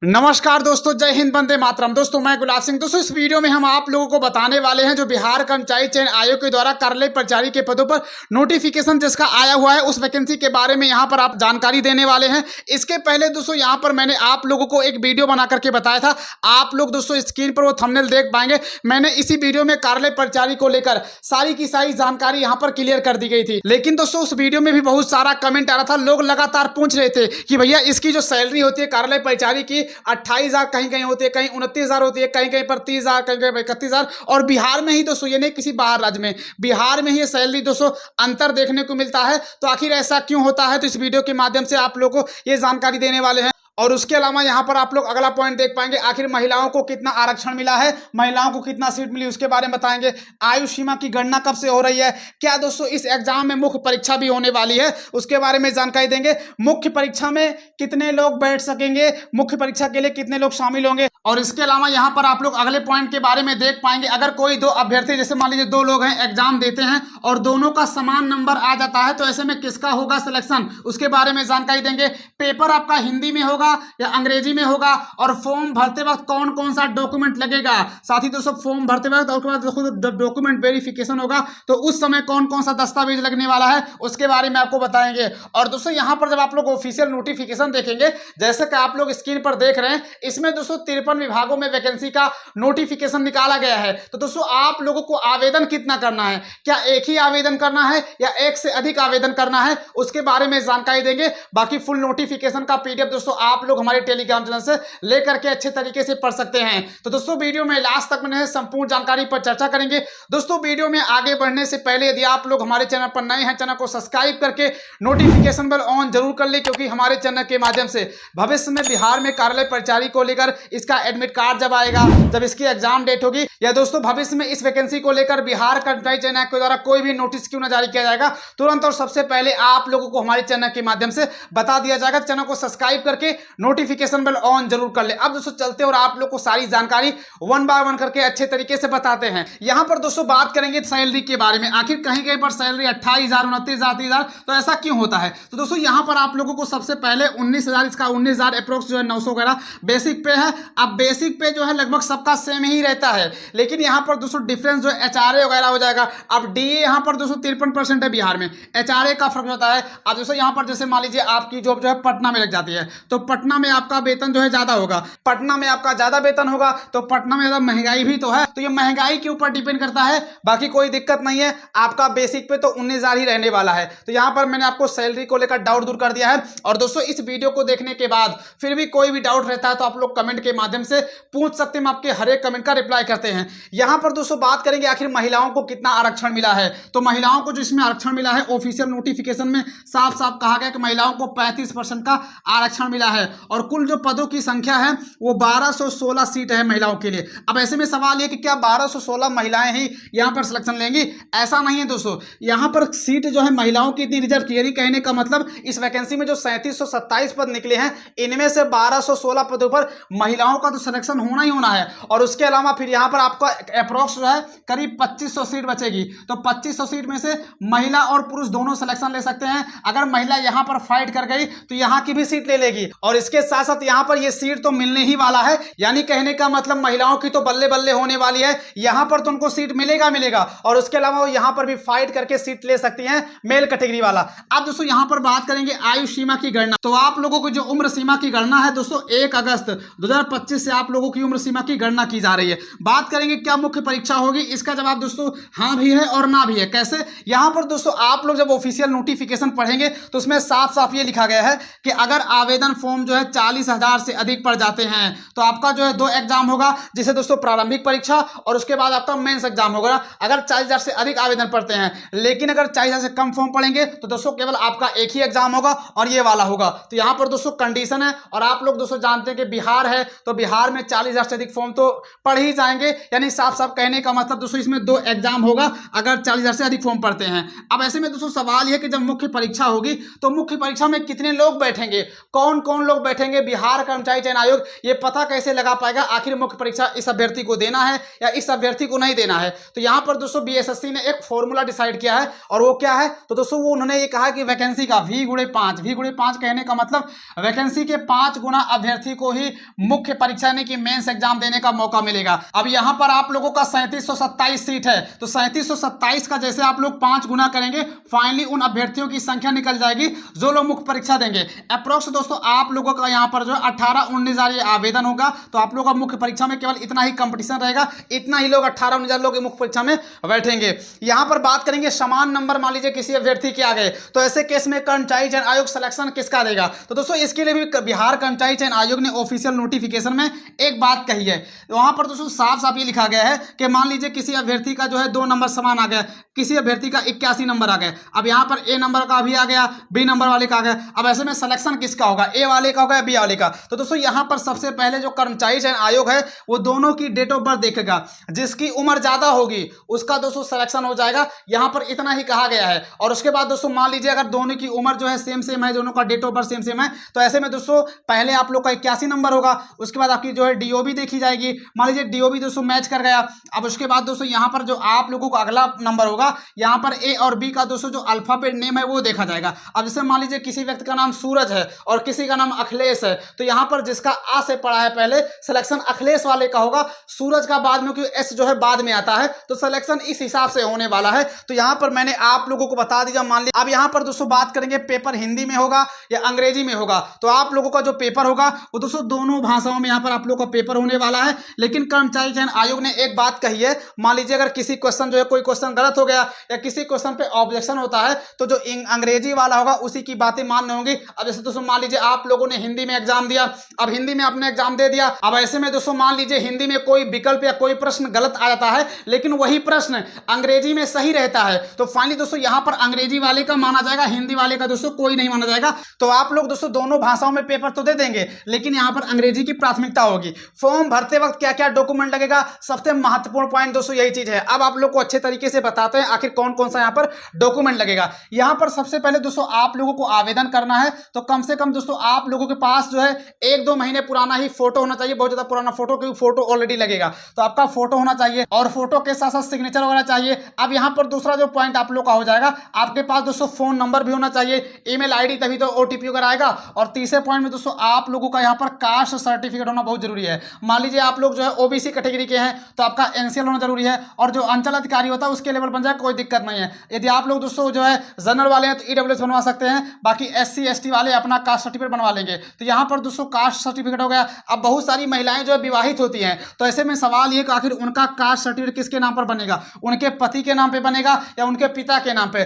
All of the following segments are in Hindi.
नमस्कार दोस्तों, जय हिंद, वंदे मातरम। दोस्तों मैं गुलाब सिंह। दोस्तों इस वीडियो में हम आप लोगों को बताने वाले हैं जो बिहार कर्मचारी चयन आयोग के द्वारा कार्यालय परिचारी के पदों पर नोटिफिकेशन जिसका आया हुआ है उस वैकेंसी के बारे में यहाँ पर आप जानकारी देने वाले हैं। इसके पहले दोस्तों यहाँ पर मैंने आप लोगों को एक वीडियो बना करके बताया था। आप लोग दोस्तों स्क्रीन पर वो थंबनेल देख पाएंगे। मैंने इसी वीडियो में कार्यालय परिचारी को लेकर सारी की सारी जानकारी यहाँ पर क्लियर कर दी गई थी। लेकिन दोस्तों उस वीडियो में भी बहुत सारा कमेंट आ रहा था। लोग लगातार पूछ रहे थे कि भैया इसकी जो सैलरी होती है कार्यालय परिचारी की 28,000 कहीं कहीं होती है, कहीं 29,000 होती है, कहीं कहीं पर 30,000, कहीं कहीं 31,000। और बिहार में ही दोस्तों, ये नहीं किसी बाहर राज्य में, बिहार में ही ये सैलरी दोस्तों अंतर देखने को मिलता है। तो आखिर ऐसा क्यों होता है, तो इस वीडियो के माध्यम से आप लोगों को ये जानकारी देने वाले हैं। और उसके अलावा यहाँ पर आप लोग अगला पॉइंट देख पाएंगे, आखिर महिलाओं को कितना आरक्षण मिला है, महिलाओं को कितना सीट मिली उसके बारे में बताएंगे। आयु सीमा की गणना कब से हो रही है, क्या दोस्तों इस एग्जाम में मुख्य परीक्षा भी होने वाली है उसके बारे में जानकारी देंगे। मुख्य परीक्षा में कितने लोग बैठ सकेंगे, मुख्य परीक्षा के लिए कितने लोग शामिल होंगे। और इसके अलावा यहाँ पर आप लोग अगले पॉइंट के बारे में देख पाएंगे, अगर कोई दो अभ्यर्थी, जैसे मान लीजिए दो लोग हैं, एग्जाम देते हैं और दोनों का समान नंबर आ जाता है, तो ऐसे में किसका होगा सिलेक्शन उसके बारे में जानकारी देंगे। पेपर आपका हिंदी में होगा या अंग्रेजी में होगा, और फॉर्म भरते वक्त कौन कौन सा डॉक्यूमेंट लगेगा। साथ ही दोस्तों फॉर्म भरते वक्त और बाद डॉक्यूमेंट वेरिफिकेशन होगा, तो उस समय कौन कौन सा दस्तावेज लगने वाला है उसके बारे में आपको बताएंगे। और दोस्तों यहाँ पर जब आप लोग ऑफिशियल नोटिफिकेशन देखेंगे, जैसे कि आप लोग स्क्रीन पर देख रहे हैं, इसमें दोस्तों 53 विभागों में वैकेंसी का नोटिफिकेशन निकाला गया है। तो दोस्तों आप लोगों को आवेदन कितना करना है, क्या एक ही आवेदन करना है या एक से अधिक आवेदन करना है, उसके बारे में जानकारी देंगे। बाकी फुल नोटिफिकेशन का पीडीएफ दोस्तों आप लोग हमारे टेलीग्राम चैनल से लेकर के अच्छे तरीके से पढ़ सकते हैं। तो दोस्तों वीडियो में लास्ट तक मैंने संपूर्ण जानकारी पर चर्चा करेंगे। दोस्तों वीडियो में आगे बढ़ने से पहले यदि आप लोग हमारे चैनल पर नए हैं, चैनल को सब्सक्राइब करके नोटिफिकेशन बेल ऑन जरूर कर ले, क्योंकि हमारे चैनल के माध्यम से भविष्य में बिहार में कार्यालय परिचारी को लेकर इसका एडमिट कार्ड जब आएगा, जब इसकी एग्जाम डेट होगी, या दोस्तों भविष्य में इस वैकेंसी को लेकर बिहार कर्मचारी चयन आयोग के द्वारा कोई भी नोटिस क्यों न जारी किया जाएगा, तुरंत और सबसे पहले आप लोगों को हमारे चैनल के माध्यम से बता दिया जाएगा। चैनल को सब्सक्राइब करके नोटिफिकेशन बेल ऑन जरूर कर ले। अब दोस्तों चलते और आप लोग को सारी जानकारी वन बाय वन करके अच्छे तरीके से बताते हैं। यहां पर दोस्तों बात करेंगे सैलरी के बारे में। आखिर कहीं कहीं पर सैलरी 28,000, 29,000, 30,000, तो ऐसा क्यों होता है। तो दोस्तों यहां पर आप लोगों को सबसे पहले 19,000, इसका 19,000 अप्रोक्स जो है 900 वगैरह बेसिक पे है। अब बेसिक पे जो है लगभग सबका सेम ही रहता है, लेकिन यहां पर दोस्तों डिफरेंस जो एचआरए वगैरह हो जाएगा। अब डीए यहां पर दोस्तों 53% है बिहार में, एचआरए का फर्क होता है। अब दोस्तों यहां पर जैसे मान लीजिए आपकी जॉब जो है पटना में लग जाती है, तो पटना में आपका वेतन जो है ज्यादा होगा, पटना में आपका ज्यादा वेतन होगा, तो पटना में ज्यादा महंगाई भी तो है, तो ये महंगाई के ऊपर डिपेंड करता है। बाकी कोई दिक्कत नहीं है, आपका बेसिक पे तो 19,000 ही रहने वाला है। तो यहां पर मैंने आपको सैलरी को लेकर डाउट दूर कर दिया है। और दोस्तों इस वीडियो को देखने के बाद फिर भी कोई भी डाउट रहता है तो आप लोग कमेंट के माध्यम से पूछ सकते हैं, हम आपके हर एक कमेंट का रिप्लाई करते हैं। यहां पर दोस्तों बात करेंगे आखिर महिलाओं को कितना आरक्षण मिला है। तो महिलाओं को जो इसमें आरक्षण मिला है, ऑफिशियल नोटिफिकेशन में साफ साफ कहा गया कि महिलाओं को 35% का आरक्षण मिला है। और कुल जो पदों की संख्या है वो 1216 सीट है महिलाओं के लिए। अब ऐसे में सवाल ये कि क्या 1216 महिलाएं ही यहां पर सिलेक्शन लेंगी, ऐसा नहीं है दोस्तों। यहां पर सीट जो है महिलाओं की इतनी रिजर्व की, कहने का मतलब इस वैकेंसी में जो 3727 पद निकले हैं, इनमें से 1216 पदों पर महिलाओं का तो सिलेक्शन होना ही होना है। और उसके अलावा फिर यहां पर आपका अप्रोक्स जो है करीब 2500 सीट बचेगी। तो 2500 सीट में से महिला और पुरुष दोनों सिलेक्शन ले सकते हैं। अगर महिला यहां पर फाइट कर गई तो यहां की भी सीट ले लेगी। और इसके साथ साथ यहां पर ये सीट तो मिलने ही वाला है, यानी कहने का मतलब महिलाओं की तो बल्ले बल्ले होने वाली है। यहां पर तो उनको सीट मिलेगा। और उसके अलावा वो यहां पर भी फाइट करके सीट ले सकती हैं, मेल कैटेगरी वाला। अब दोस्तों यहां पर बात करेंगे आयु सीमा की गणना। तो आप लोगों को जो उम्र सीमा की गणना है दोस्तों 1 अगस्त 2025 से आप लोगों की उम्र सीमा की गणना की जा रही है। बात करेंगे क्या मुख्य परीक्षा होगी, इसका जवाब दोस्तों हाँ भी है और ना भी है। कैसे, यहां पर दोस्तों आप लोग जब ऑफिशियल नोटिफिकेशन पढ़ेंगे तो उसमें साफ साफ ये लिखा गया है कि अगर आवेदन फॉर्म जो है 40,000 से अधिक पड़ जाते हैं तो आपका जो है 2 एग्जाम होगा, जिसे दोस्तों प्रारंभिक परीक्षा और उसके बाद आपका मेंस एग्जाम होगा, अगर 40,000 से अधिक आवेदन पड़ते हैं। लेकिन अगर 40,000 से कम फॉर्म पड़ेंगे तो दोस्तों केवल आपका एक ही एग्जाम होगा और ये वाला होगा। तो यहां पर दोस्तों कंडीशन है। और आप लोग दोस्तों जानते हैं कि बिहार है, तो बिहार में 40,000 से अधिक फॉर्म तो पढ़ ही जाएंगे, यानी साफ साफ कहने का मतलब दोस्तों इसमें 2 एग्जाम होगा अगर 40,000 से अधिक फॉर्म पड़ते हैं। अब ऐसे में दोस्तों सवाल यह कि जब मुख्य परीक्षा होगी तो मुख्य परीक्षा में कितने लोग बैठेंगे, कौन कौन लोग बैठेंगे बिहार कर्मचारी चयन आयोग ये पता कैसे लगा पाएगा आखिर मुख्य परीक्षा इस अभ्यर्थी को देना है या इस अभ्यर्थी को नहीं देना है। तो यहाँ पर दोस्तों बीएसएससी ने एक फॉर्मूला डिसाइड किया है और वो क्या है, तो दोस्तों वो उन्होंने ये कहा कि वैकेंसी का V/5 कहने का मतलब वैकेंसी के 5 गुना अभ्यर्थी को ही मुख्य परीक्षा यानी कि मेंस एग्जाम देने का मौका मिलेगा। अब यहाँ पर आप लोगों का 3727 सीट है, तो 3727 का जैसे आप लोग 5 गुना करेंगे फाइनली उन अभ्यर्थियों की संख्या निकल जाएगी जो लोग मुख्य परीक्षा देंगे। अप्रोक्स दोस्तों आप लोगों का यहाँ पर जो 18-19 ये आवेदन होगा, तो आप लोगों का मुख्य परीक्षा में केवल इतना ही कंपटीशन रहेगा, इतना ही लोग 18-19 लोग मुख्य परीक्षा में बैठेंगे। यहाँ पर बात करेंगे समान नंबर मान लीजिए किसी अभ्यर्थी के आ गए, तो ऐसे केस में कर्मचारी चयन आयोग सिलेक्शन किसका देगा। तो दोस्तों इसके लिए भी बिहार कर्मचारी चयन आयोग ने ऑफिशियल नोटिफिकेशन में एक बात कही है, वहां पर दोस्तों साफ साफ ये लिखा गया है कि मान लीजिए किसी अभ्यर्थी का जो है 2 नंबर समान आ गया, किसी अभ्यर्थी का 81 नंबर आ गया, अब यहाँ पर ए नंबर का भी आ गया, बी नंबर वाले का आ गया, अब ऐसे में सिलेक्शन किसका होगा, ए वाले का होगा या बी वाले का। तो दोस्तों यहाँ पर सबसे पहले जो कर्मचारी चयन आयोग है वो दोनों की डेट ऑफ बर्थ देखेगा, जिसकी उम्र ज्यादा होगी उसका दोस्तों सिलेक्शन हो जाएगा, यहाँ पर इतना ही कहा गया है। और उसके बाद दोस्तों मान लीजिए अगर दोनों की उम्र जो है सेम है, दोनों का डेट ऑफ बर्थ सेम है, तो ऐसे में दोस्तों पहले आप लोग का 81 नंबर होगा, उसके बाद आपकी जो है डीओबी देखी जाएगी, मान लीजिए डीओबी दोस्तों मैच कर गया। अब उसके बाद दोस्तों यहाँ पर जो आप लोगों का अगला नंबर होगा, यहाँ पर ए और बी का दोस्तों जो अल्फाबेट नेम है वो देखा जाएगा। अब जैसे मान लीजिए किसी व्यक्ति का नाम सूरज है और किसी का नाम अखिलेश है, तो यहाँ पर जिसका आ से पड़ा है पहले सिलेक्शन अखिलेश वाले का होगा, सूरज का बाद में, क्योंकि एस जो है बाद में आता है, तो सिलेक्शन इस हिसाब से होने वाला है। तो यहाँ पर मैंने आप लोगों को बता दिया। मान लीजिए अब यहाँ पर दोस्तों बात करेंगे पेपर हिंदी में होगा या अंग्रेजी में होगा, तो आप लोगों का जो पेपर होगा वो दोस्तों दोनों भाषाओं में यहाँ पर आप लोगों का पेपर होने वाला है। लेकिन कर्मचारी चयन आयोग ने एक बात कही है, मान लीजिए अगर किसी क्वेश्चन जो है कोई क्वेश्चन गलत हो गया या किसी क्वेश्चन पे ऑब्जेक्शन होता है, तो जो अंग्रेजी वाला होगा उसी की बातें माननी होंगी। अब जैसे दोस्तों मान लीजिए आप लोगों ने हिंदी में एग्जाम दिया, अब हिंदी में आपने एग्जाम दे दिया, अब ऐसे में दोस्तों मान लीजिए हिंदी में कोई विकल्प या कोई प्रश्न गलत आ जाता है, लेकिन वही प्रश्न अंग्रेजी में सही रहता है, तो फाइनली दोस्तों यहाँ पर अंग्रेजी वाले का माना जाएगा, हिंदी वाले का दोस्तों कोई नहीं माना जाएगा। तो आप लोग दोस्तों दोनों भाषाओं में पेपर तो दे देंगे, लेकिन यहाँ पर अंग्रेजी की प्राथमिकता होगी। फॉर्म भरते वक्त क्या क्या डॉक्यूमेंट लगेगा, सबसे महत्वपूर्ण पॉइंट दोस्तों यही चीज है। अब आप लोग को अच्छे तरीके से बताते हैं आखिर कौन कौन सा यहाँ पर डॉक्यूमेंट लगेगा। यहाँ पर सबसे पहले दोस्तों आप लोगों को आवेदन करना है, तो कम से कम दोस्तों आप लोगों के पास जो है 1-2 महीने पुराना ही फोटो होना चाहिए, बहुत ज्यादा पुराना फोटो, क्योंकि फोटो ऑलरेडी लगेगा, तो आपका फोटो होना चाहिए और फोटो के साथ साथ सिग्नेचर वगैरह चाहिए। अब यहाँ पर दूसरा जो पॉइंट आप लोग का हो जाएगा, आपके पास दोस्तों फोन नंबर भी होना चाहिए, ईमेल आईडी, तभी तो ओटीपी वगैरह आएगा। और तीसरे पॉइंट में दोस्तों आप लोगों का यहाँ पर कास्ट सर्टिफिकेट होना बहुत जरूरी है। मान लीजिए आप लोग जो है ओबीसी कैटेगरी के हैं, तो आपका एनसीएल होना जरूरी है, और जो अंचल अधिकारी होता है उसके लेवल बन जाए, कोई दिक्कत नहीं है। यदि आप लोग दोस्तों जो है जनरल वाले हैं तो ईडब्ल्यूएस बनवा सकते हैं, बाकी एससी एसटी वाले अपना कास्ट सर्टिफिकेट बनवा लेंगे। तो यहाँ पर दोस्तों कास्ट सर्टिफिकेट हो गया। अब बहुत सारी महिलाएं जो है विवाहित होती हैं, तो ऐसे में सवाल ये कि आखिर उनका कास्ट सर्टिफिकेट किसके नाम पर बनेगा, उनके पति के नाम पे बनेगा या उनके पिता के नाम पे।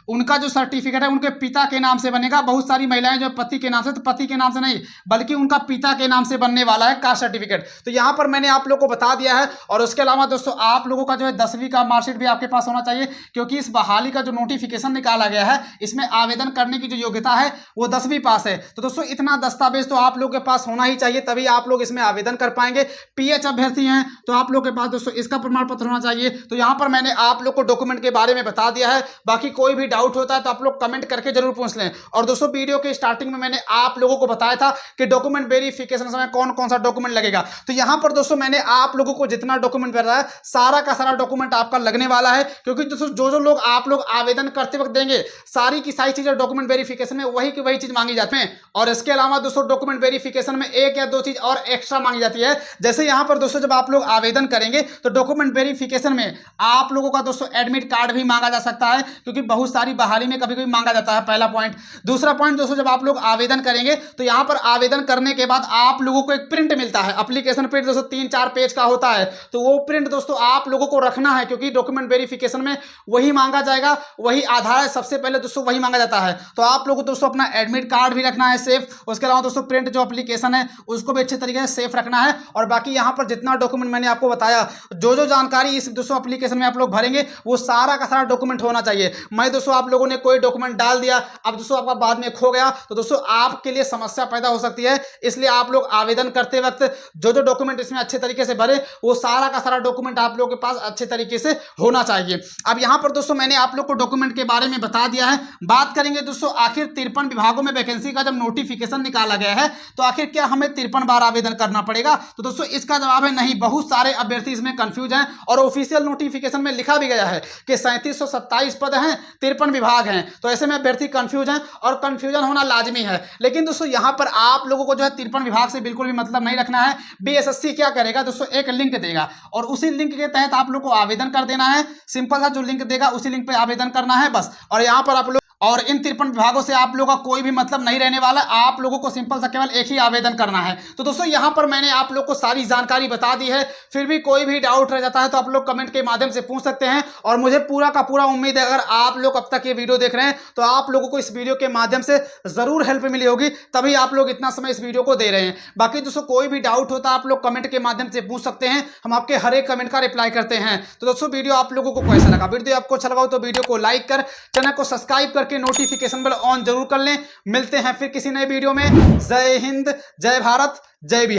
उनका जो सर्टिफिकेट है उनके पिता के नाम से बनेगा। बहुत सारी महिलाएं जो पति के नाम से, तो पति के नाम से नहीं बल्कि उनका पिता के नाम से बनने वाला है कास्ट सर्टिफिकेट। तो यहाँ पर मैंने आप लोग को बता दिया है। और उसके अलावा दोस्तों आप लोगों का जो है 10वीं का मार्कशीट भी आपके पास होना चाहिए, क्योंकि इस बहाली का जो नोटिफिकेशन निकाला गया है इसमें आवेदन करने की जो योग्यता है वो 10वीं पास है। तो दोस्तों इतना दस्तावेज तो आप लोग के पास होना ही चाहिए, तभी आप लोग इसमें आवेदन कर पाएंगे। पीएच अभ्यर्थी हैं तो आप लोग के पास दोस्तों इसका प्रमाण पत्र होना चाहिए। तो यहाँ पर मैंने आप लोग को डॉक्यूमेंट के बारे में बता दिया है। बाकी कोई भी डाउट होता है तो आप लोग कमेंट करके जरूर पूछ लें। और दोस्तों वीडियो के स्टार्टिंग में मैंने आप लोगों को बताया था कि डॉक्यूमेंट वेरिफिकेशन समय कौन कौन सा डॉक्यूमेंट लगेगा। तो यहाँ पर दोस्तों मैंने आप लोगों को जितना डॉक्यूमेंट कर रहा है सारा का सारा डॉक्यूमेंट आपका लगने वाला है, क्योंकि दोस्तों जो लोग आप लोग आवेदन करते वक्त देंगे सारी की सारी चीजें डॉक्यूमेंट वेरिफिकेशन में वही की वही चीज मांगी जाती है। और इसके अलावा दोस्तों डॉक्यूमेंट वेरिफिकेशन में 1 या 2 चीज और एक्स्ट्रा मांगी जाती है। जैसे यहाँ पर दोस्तों जब आप लोग आवेदन करेंगे तो डॉक्यूमेंट वेरिफिकेशन में आप लोगों का दोस्तों एडमिट कार्ड भी मांगा जा सकता है, क्योंकि बहुत सारी बहाली में कभी कभी मांगा जाता है। पहला पॉइंट। दूसरा पॉइंट दोस्तों जब आप लोग आवेदन करेंगे तो यहाँ पर आवेदन करने के बाद आप लोगों को एक प्रिंट मिलता है, एप्लीकेशन प्रिंट दोस्तों 3-4 पेज का होता है। तो वो प्रिंट दोस्तों आप लोगों को रखना है, क्योंकि डॉक्यूमेंट वेरिफिकेशन में वही मांगा जाएगा, वही आधार है, सबसे पहले दोस्तों वही मांगा जाता है। तो आप लोगों को दोस्तों अपना एडमिट कार्ड भी रखना है सेफ। उसके अलावा दोस्तों प्रिंट जो एप्लीकेशन है उसको भी अच्छे तरीके से सेफ रखना है। और बाकी यहाँ पर जितना डॉक्यूमेंट मैंने आपको बताया, जो जानकारी इस दोस्तों एप्लीकेशन में आप लोग भरेंगे वो सारा का सारा डॉक्यूमेंट होना चाहिए। मैं दोस्तों आप लोगों ने कोई डॉक्यूमेंट डाल दिया, अब दोस्तों आपका बाद में खो गया तो दोस्तों आपके लिए समस्या पैदा हो सकती है। इसलिए आप लोग आवेदन करते वक्त जो डॉक्यूमेंट इसमें अच्छे तरीके से भरे वो सारा का सारा डॉक्यूमेंट आप लोगों के पास अच्छे तरीके से होना चाहिए। चाहिए। अब यहाँ पर दोस्तों मैंने आप लोग को डॉक्यूमेंट के बारे में बता दिया है। बात करेंगे दोस्तों आखिर 53 विभागों में वैकेंसी का जब नोटिफिकेशन निकाला गया है तो आखिर क्या हमें 53 बार आवेदन करना पड़ेगा? तो दोस्तों इसका जवाब है नहीं। बहुत सारे अभ्यर्थी इसमें कंफ्यूज हैं और ऑफिशियल नोटिफिकेशन में लिखा भी गया है कि 3727 पद हैं, 53 विभाग हैं। तो ऐसे में अभ्यर्थी कंफ्यूज हैं और कंफ्यूजन होना लाजमी है। लेकिन दोस्तों यहाँ पर आप लोगों को जो है 53 विभाग से बिल्कुल भी मतलब नहीं रखना है। बीएसएससी क्या करेगा दोस्तों, एक लिंक देगा और उसी लिंक के तहत आप लोग को आवेदन कर देना है। सिंपल सा जो लिंक देगा उसी लिंक पे आवेदन करना है बस। और यहाँ पर आप लोग और इन 53 विभागों से आप लोगों का कोई भी मतलब नहीं रहने वाला। आप लोगों को सिंपल सा केवल एक ही आवेदन करना है। तो दोस्तों यहाँ पर मैंने आप लोग को सारी जानकारी बता दी है। फिर भी कोई भी डाउट रह जाता है तो आप लोग कमेंट के माध्यम से पूछ सकते हैं। और मुझे पूरा का पूरा उम्मीद है अगर आप लोग अब तक ये वीडियो देख रहे हैं तो आप लोगों को इस वीडियो के माध्यम से जरूर हेल्प मिली होगी, तभी आप लोग इतना समय इस वीडियो को दे रहे हैं। बाकी दोस्तों कोई भी डाउट होता है आप लोग कमेंट के माध्यम से पूछ सकते हैं, हम आपके हर एक कमेंट का रिप्लाई करते हैं। तो दोस्तों वीडियो आप लोगों को कैसा लगा? वीडियो आपको अच्छा लगा तो वीडियो को लाइक कर, चैनल को सब्सक्राइब करके नोटिफिकेशन ऑन जरूर कर लें। मिलते हैं फिर किसी नए वीडियो में। जय हिंद, जय भारत, जय बिहार।